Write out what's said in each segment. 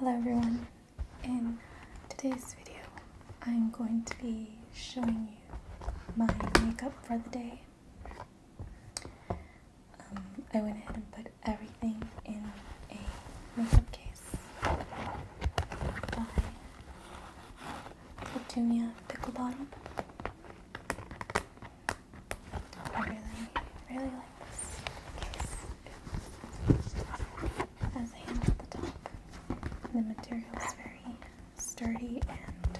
Hello everyone. In today's video, I'm going to be showing you my makeup for the day. I went ahead and put everything in a makeup case by Petunia Pickle Bottom. I really like this case. It has hands at the top. The material is very sturdy and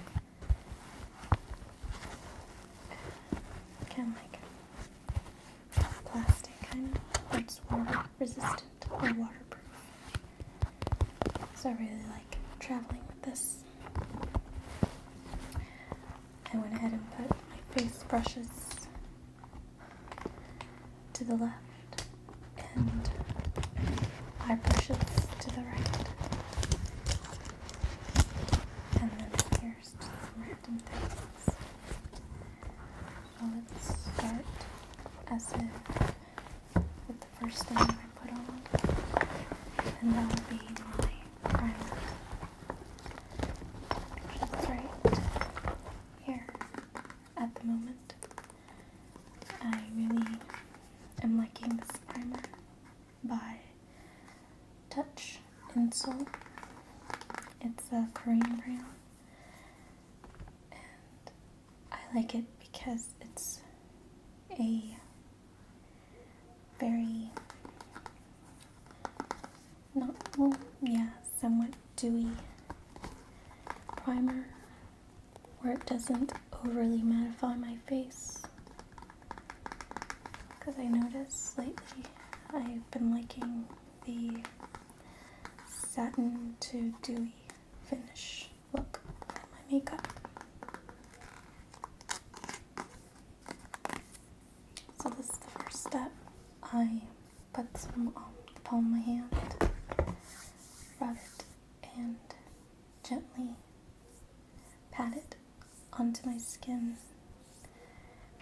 kind of like plastic, kind of. It's water resistant or waterproof. So I really like traveling with this. I went ahead and put my face brushes to the left and eye brushes to the right. And then here's just some random things. So let's start as if with the first thing I put on, and that will be my primer, which is right here at the moment. I really am liking this primer by Touch and Soul. It's a Korean brand, and I like it because it's a very somewhat dewy primer where it doesn't overly mattify my face, because I noticed lately I've been liking the satin to dewy finish look in my makeup. So this is the first step. I put some on the palm of my hand, rub it, and gently pat it onto my skin.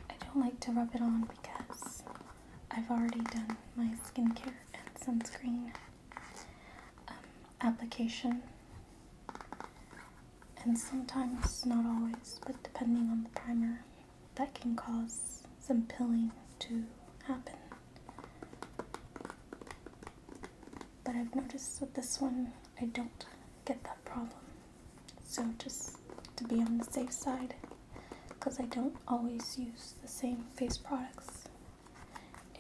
I don't like to rub it on because I've already done my skincare and sunscreen application, and sometimes, not always, but depending on the primer, that can cause some pilling to happen. But I've noticed with this one I don't get that problem, so just to be on the safe side, because I don't always use the same face products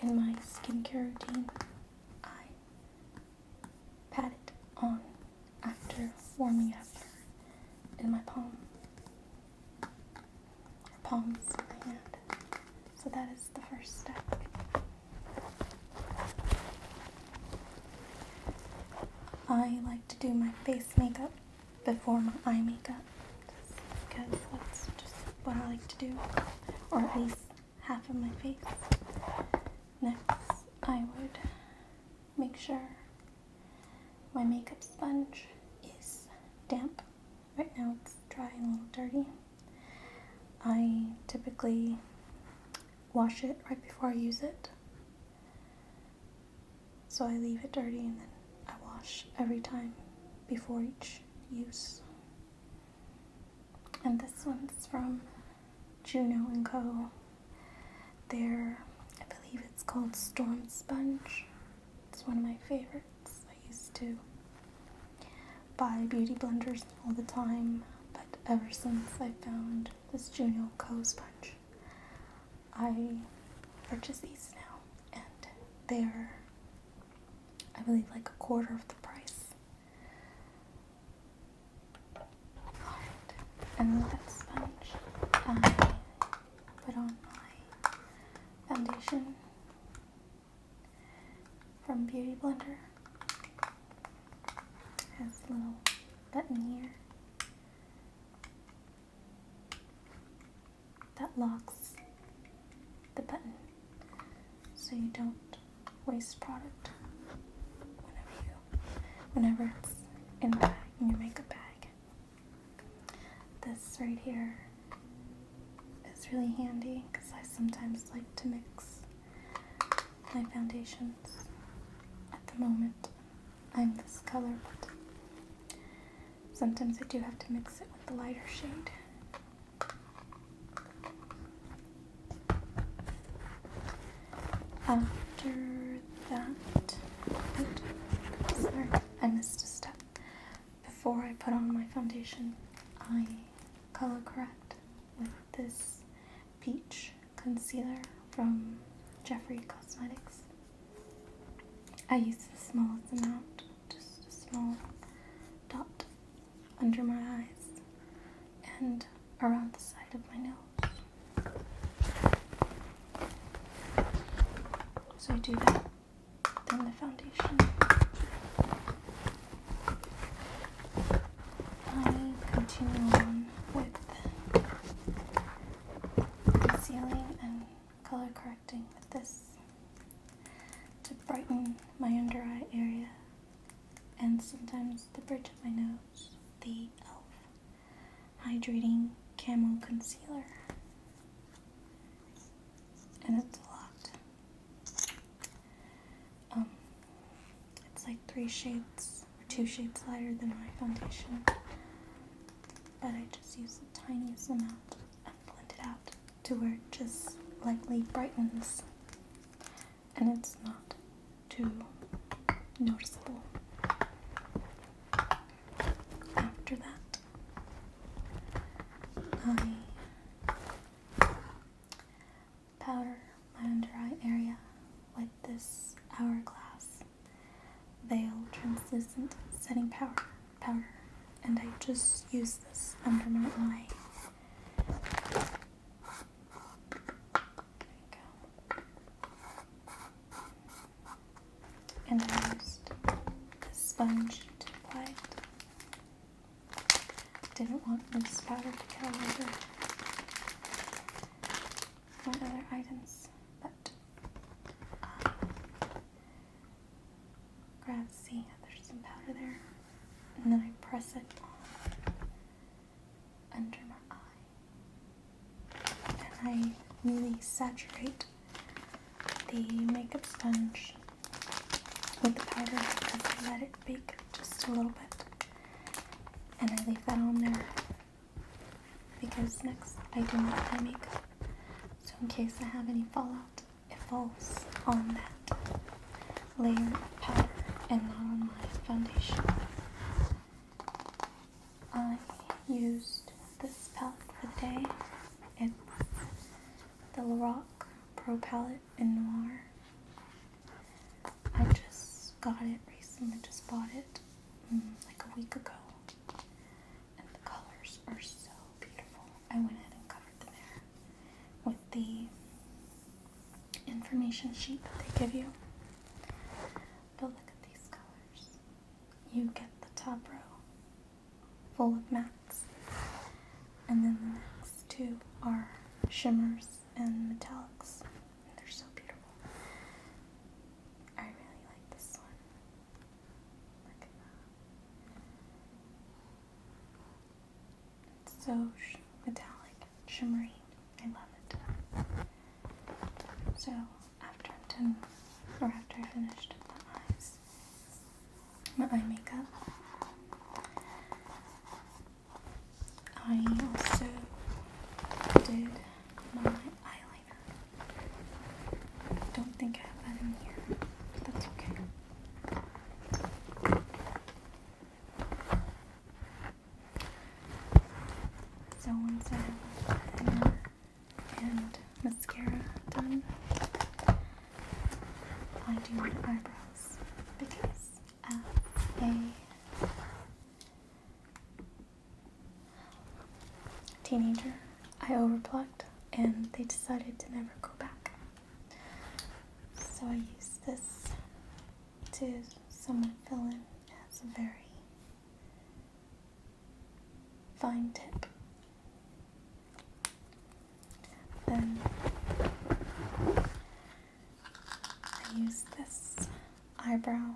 in my skincare routine, I pat it on after warming it up in my palms of my hand. So that is the first step. I like to do my face makeup before my eye makeup, just because that's just what I like to do, or at least half of my face. Next, I would make sure my makeup sponge is damp. Right now it's dry and a little dirty. I typically wash it right before I use it, so I leave it dirty and then I wash every time before each use. And this one's from Juno & Co. I believe it's called Storm Sponge. It's one of my favorites. I used to buy beauty blenders all the time, but ever since I found this Juno & Co. sponge, I purchase these now, and they're, I believe, like a quarter of the price. Alright, and with that sponge, I put on my foundation from Beauty Blender. It has a little button here that locks the button so you don't waste product whenever it's in your makeup bag. This right here is really handy because I sometimes like to mix my foundations. At the moment I'm this color, but sometimes I do have to mix it with the lighter shade. After that, sorry, I missed a step. Before I put on my foundation, I color correct with this peach concealer from Jeffree Cosmetics. I use the smallest amount, just a small dot under my eyes and around the side of my nose. So I do that, then the foundation. I continue on with concealing and color correcting with this to brighten my under eye area and sometimes the bridge of my nose, the e.l.f. Hydrating Camo Concealer. And it's a lot. It's like 3 shades or 2 shades lighter than my foundation. But I just use the tiniest amount and blend it out to where it just lightly brightens and it's not too noticeable. After that, I powder my under eye area with this Hourglass Veil Translucent Setting Powder, and I just use this under my eye. There you go. And I used this sponge to apply it. Didn't want loose powder to get all over my other items, but grab, see, there's some powder there, and then I press it on under my eye, and I really saturate the makeup sponge with the powder because I let it bake just a little bit, and I leave that on there because next I do my eye makeup, so in case I have any fallout, it falls on that layer of powder and not on my foundation. I used this palette for the day. It's the Lorac Pro Palette in Noir. I just got it recently, just bought it like a week ago. And the colors are so beautiful. I went ahead and covered them there with the information sheet that they give you. But look at these colors. You get the top row full of mattes, and then the next 2 are shimmers and metallics, and they're so beautiful. I really like this one. Look at that. It's so metallic, shimmery. I love it. So after I'm done, or after I finished my eye makeup, I also did my eyeliner. I don't think I have that in here. That's okay. So once I have eyeliner and mascara done, I do my eyebrows because as a teenager, I overplucked and they decided to never go back. So I used this to somewhat fill in as a very fine tip. Then I used this eyebrow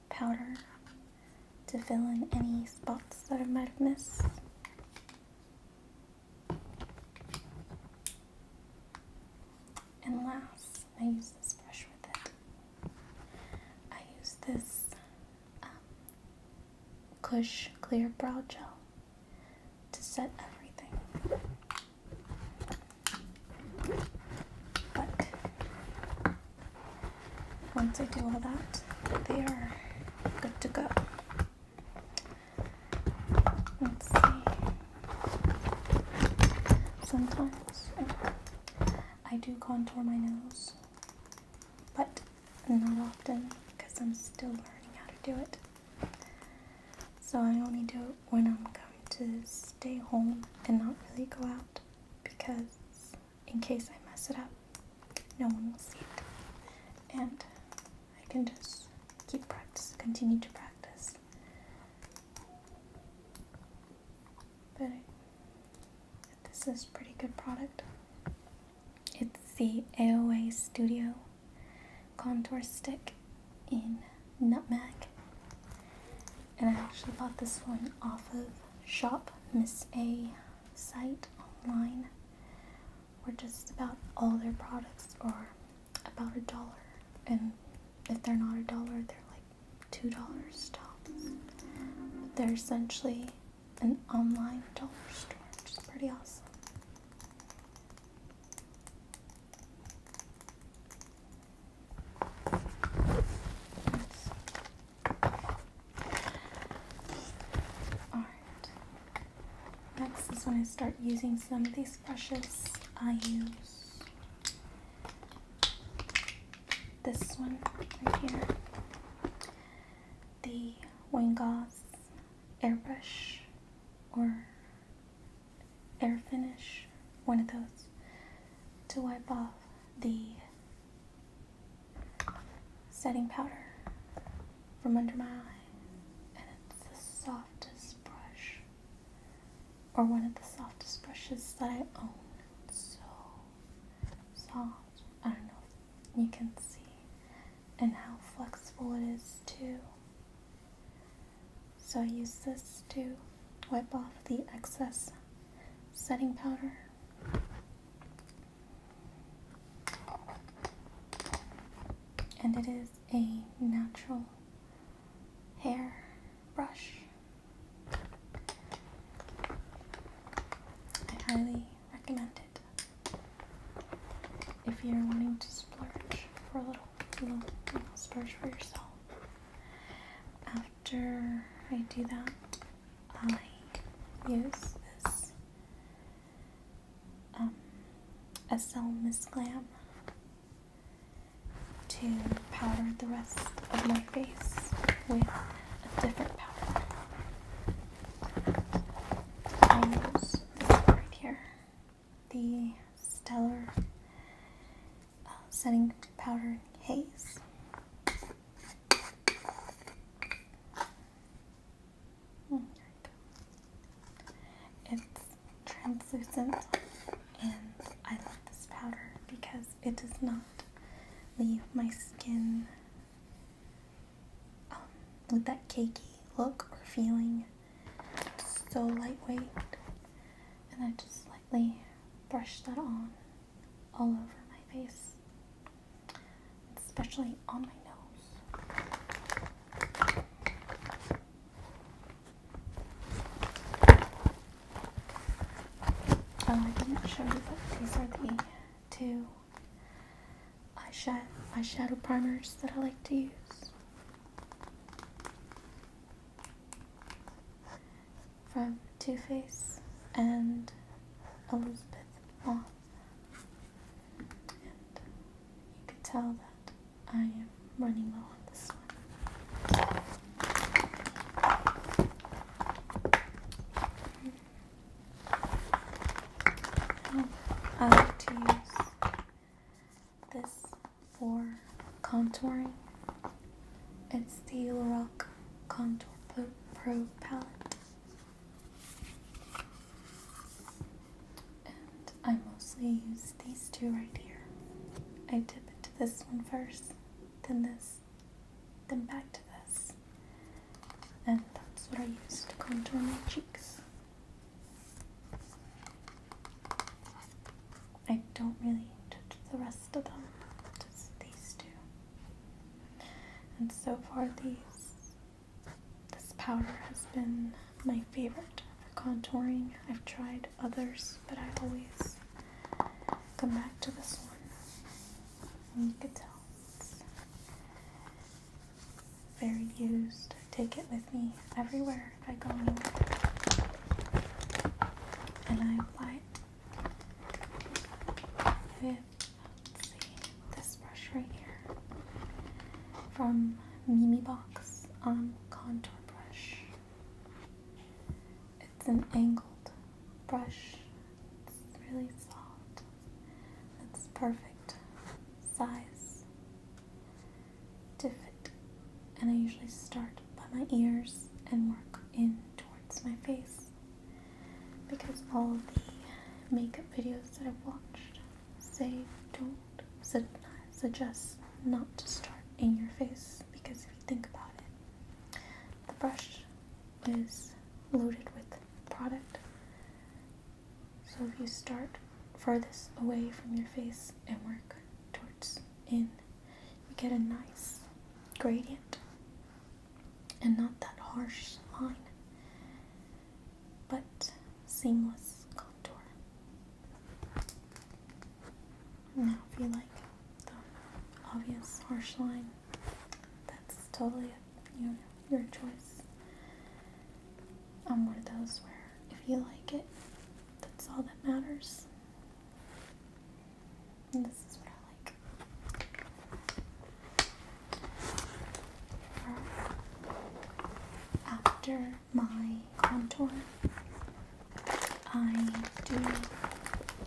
powder to fill in any spots that I might have missed. And last, I use this brush with it. I use this Push Clear Brow Gel to set everything. But once I do all that, they are good to go. Let's see. Sometimes I do contour my nose, but not often because I'm still learning how to do it. So I only do it when I'm going to stay home and not really go out, because in case I mess it up, no one will see it. And I can just continue to practice. But this is a pretty good product. It's the AOA Studio Contour Stick in Nutmeg. And I actually bought this one off of Shop Miss A site online, where just about all their products are about $1. And if they're not $1, they're like $2 tops. But they're essentially an online dollar store, which is pretty awesome. Alright. Next is when I start using some of these brushes. I use this one right here, the Wingoss Airbrush or Air Finish, one of those, to wipe off the setting powder from under my eye. And it's the softest brush, or one of the softest brushes that I own. It's so soft. I don't know if you can see, and how flexible it is too. So I use this to wipe off the excess setting powder. And it is a natural hair brush. I highly recommend it if you're wanting to splurge for a little splurge for yourself. After I do that, I use this SL Miss Glam to powder the rest of my face with a different powder. I use this right here, the Stellar Setting Powder Haze. It's translucent, and I love this powder because it does not leave my skin with that cakey look or feeling. It's so lightweight, and I just lightly brush that on all over my face, especially on my nose. Oh, I didn't show you, but these are the two eyeshadow primers that I like to use. From Too Faced and Elizabeth Moss. And you can tell that I am running low on this one. I like to use this for contouring. It's the Lorac Contour Pro palette. And I mostly use these two right here. I dip into this one first, then this, then back to this. And that's what I use to contour my cheeks. I don't really touch the rest of them, just these two. And so far this powder has been my favorite for contouring. I've tried others, but I always come back to this one. And you can tell it's very used. I take it with me everywhere if I go anywhere. And I apply it with, let's see, this brush right here from Mimi Box contour brush. It's an angled brush. It's really soft. It's perfect size to fit. And I usually start by my ears and work in towards my face, because all of the makeup videos that I've watched say don't suggest not to start in your face, because if you think about it, the brush is loaded with product. So if you start furthest away from your face and work towards in, you get a nice gradient and not that harsh line, but seamless contour. Now if you like the obvious harsh line, that's totally your choice. I'm one of those where if you like it, that's all that matters. And this is what I like. After my contour, I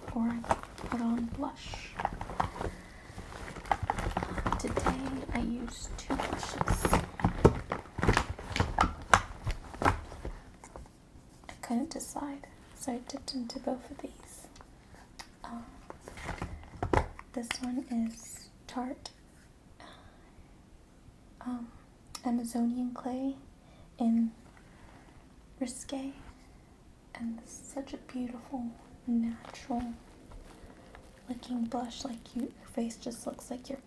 put on blush. Today I used 2 blushes. I couldn't decide, so I dipped into both of these. This one is Tarte Amazonian Clay in Risque, and this is such a beautiful, natural looking blush. Like your face just looks like you're,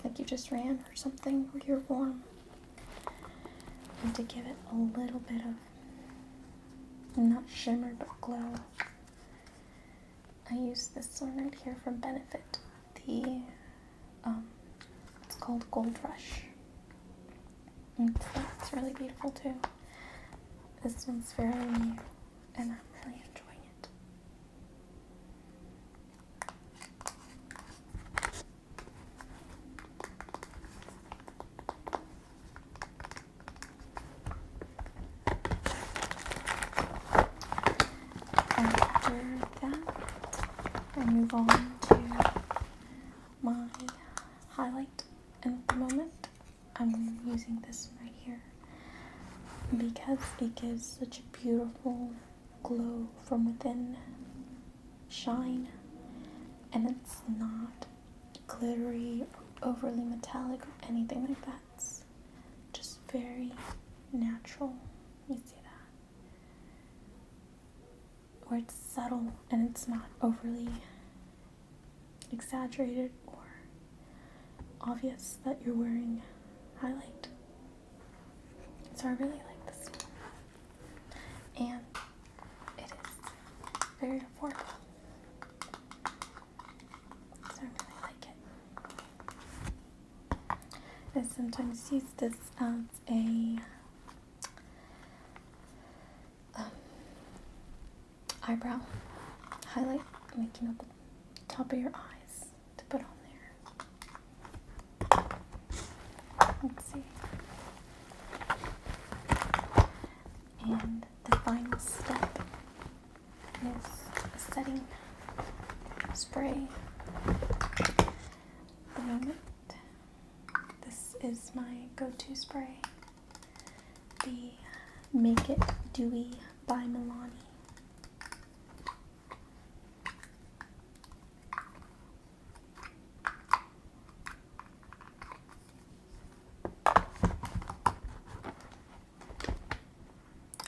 like you just ran or something, or you're warm. And to give it a little bit of, not shimmer, but glow, I use this one right here from Benefit. It's called Gold Rush. And it's really beautiful too. This one's fairly new, and I'm really enjoying it. After that, I move on to my highlight, and at the moment I'm using this one right here because it gives such a beautiful glow from within, shine, and it's not glittery or overly metallic or anything like that. It's just very natural. You see that? Where it's subtle and it's not overly exaggerated or obvious that you're wearing highlight. So I really like this one. And it is very affordable. So I really like it. I sometimes use this as a eyebrow highlight, making up the top of your eyes to put on there. Let's see. And the final step is a setting spray. At the moment, this is my go-to spray. The Make It Dewy by Milani.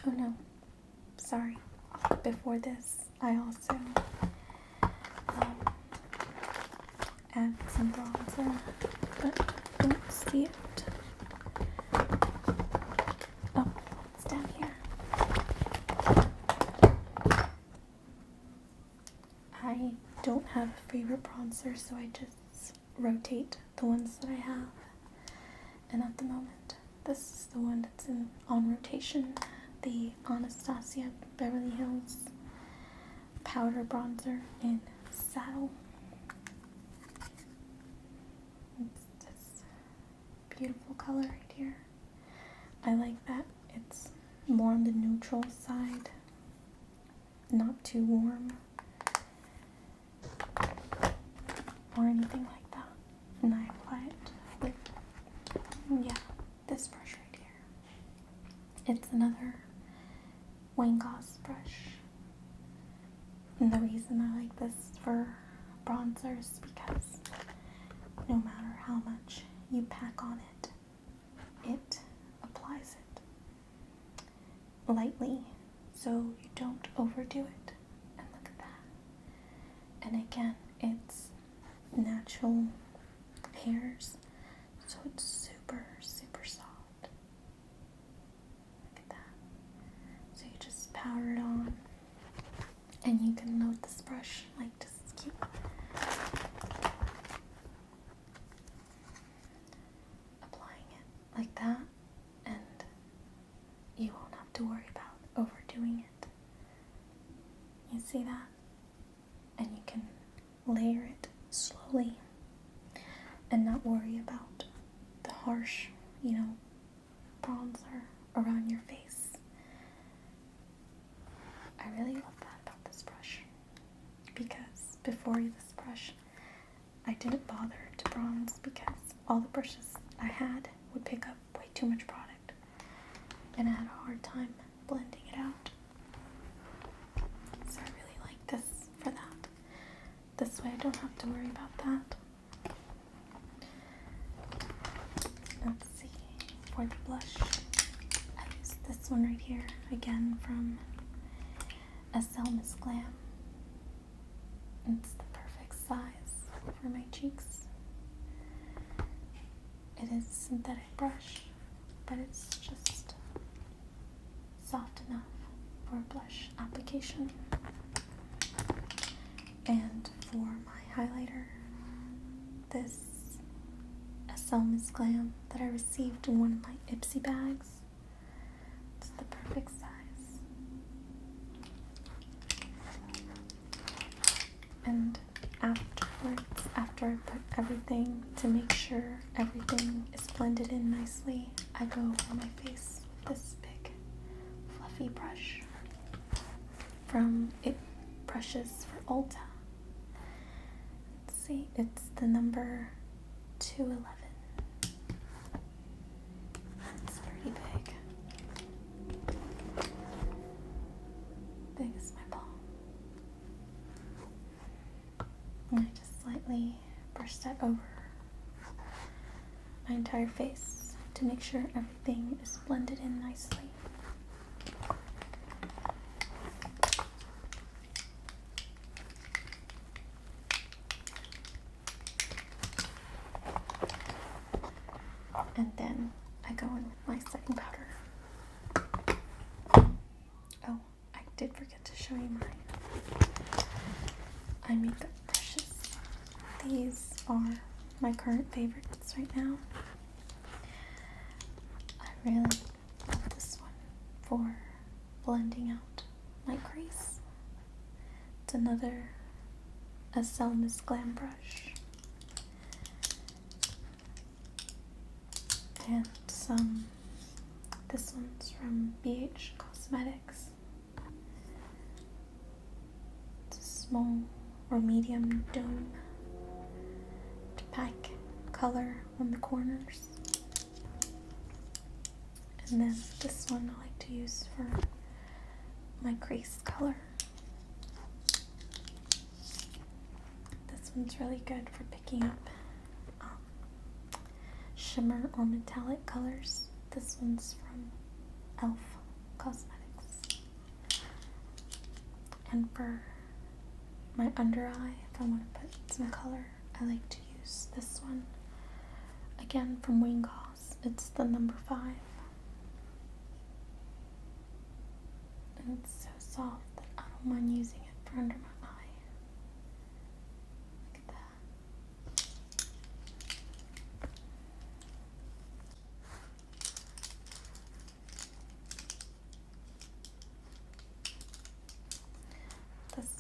Oh no, sorry. Before this, I also add some bronzer, but I don't see it. have a favorite bronzer, so I just rotate the ones that I have. And at the moment, this is the one that's on rotation, the Anastasia Beverly Hills Powder Bronzer in Saddle. It's this beautiful color right here. I like that it's more on the neutral side, not too warm or anything like that. And I apply it with, this brush right here. It's another Wayne Goss brush. And the reason I like this for bronzer is because no matter how much you pack on it, it applies it lightly so you don't overdo it. And look at that. And again, it's natural hairs, so it's super, super soft. Look at that. So you just powder it on, and you can load this brush, like, just keep applying it like that, and you won't have to worry about overdoing it. You see that? And you can layer it slowly and not worry about the harsh, bronzer around your face. I really love that about this brush, because before this brush I didn't bother to bronze because all the brushes I had would pick up way too much product and I had a hard time blending it out. So I really like this for that. This way I don't have to worry about that. Let's see, for the blush, I use this one right here, again from Miss Glam. It's the perfect size for my cheeks. It is a synthetic brush, but it's just soft enough for blush application. And for my highlighter, this Miss Glam that I received in one of my Ipsy bags. It's the perfect size. And afterwards, after I put everything, to make sure everything is blended in nicely, I go over my face with this big fluffy brush from Brushes for Ulta. Let's see, it's the number 211. It's pretty big. Big as my palm. And I just slightly brush that over my entire face to make sure everything is blended in nicely. And then I go in with my setting powder. Oh, I did forget to show you my eye makeup brushes. These are my current favorites right now. I really love this one for blending out my crease. It's another Miss Glam brush. And this one's from BH Cosmetics. It's a small or medium dome to pack color on the corners. And then this one I like to use for my crease color. This one's really good for picking up shimmer or metallic colors. This one's from e.l.f. Cosmetics. And for my under eye, if I want to put some color, I like to use this one. Again, from Wayne Goss. It's the number 5. And it's so soft that I don't mind using it for under my eye.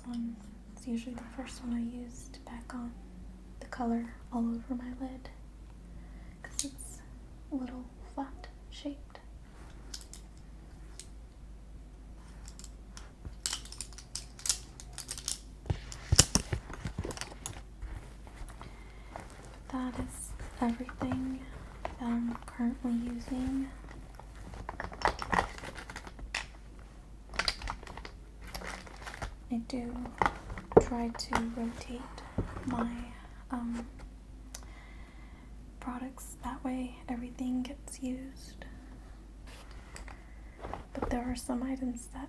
one is usually the first one I use to pack on the color all over my lid because it's a little flat shaped. That is everything that I'm currently using. I do try to rotate my products, that way everything gets used. But there are some items that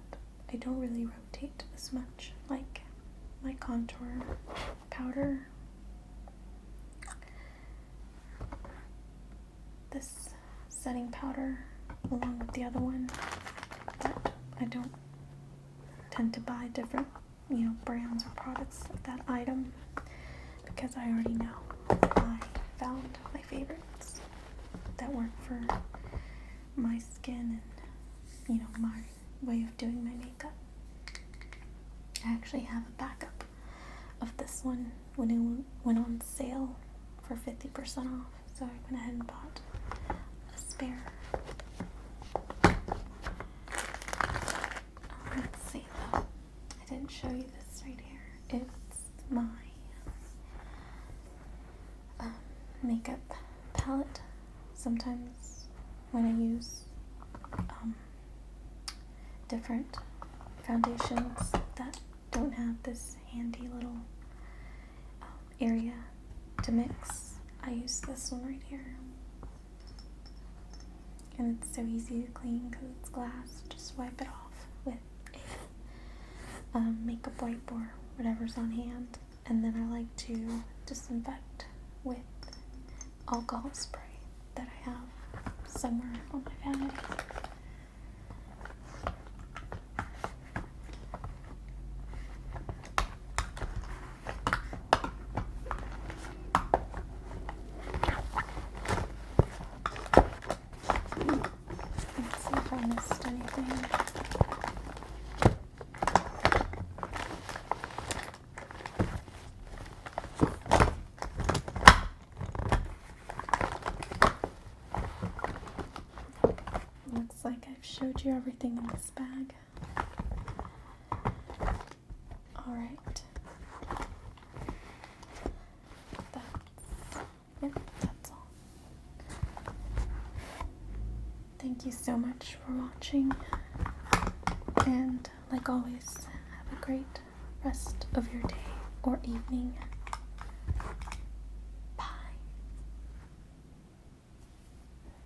I don't really rotate as much, like my contour powder, this setting powder along with the other one, but I don't tend to buy different, brands or products of that item because I already know I found my favorites that work for my skin and, my way of doing my makeup. I actually have a backup of this one when it went on sale for 50% off, so I went ahead and bought a spare. Let's see though, I didn't show you this right here. It's my makeup palette. Sometimes when I use different foundations that don't have this handy little area to mix, I use this one right here. And it's so easy to clean because it's glass. Just wipe it off with a makeup wipe or whatever's on hand. And then I like to disinfect with alcohol spray that I have somewhere on my vanity. Let's see if I missed anything. Looks like I've showed you everything in this bag. Alright. That's all. Thank you so much for watching. And like always, have a great rest of your day or evening.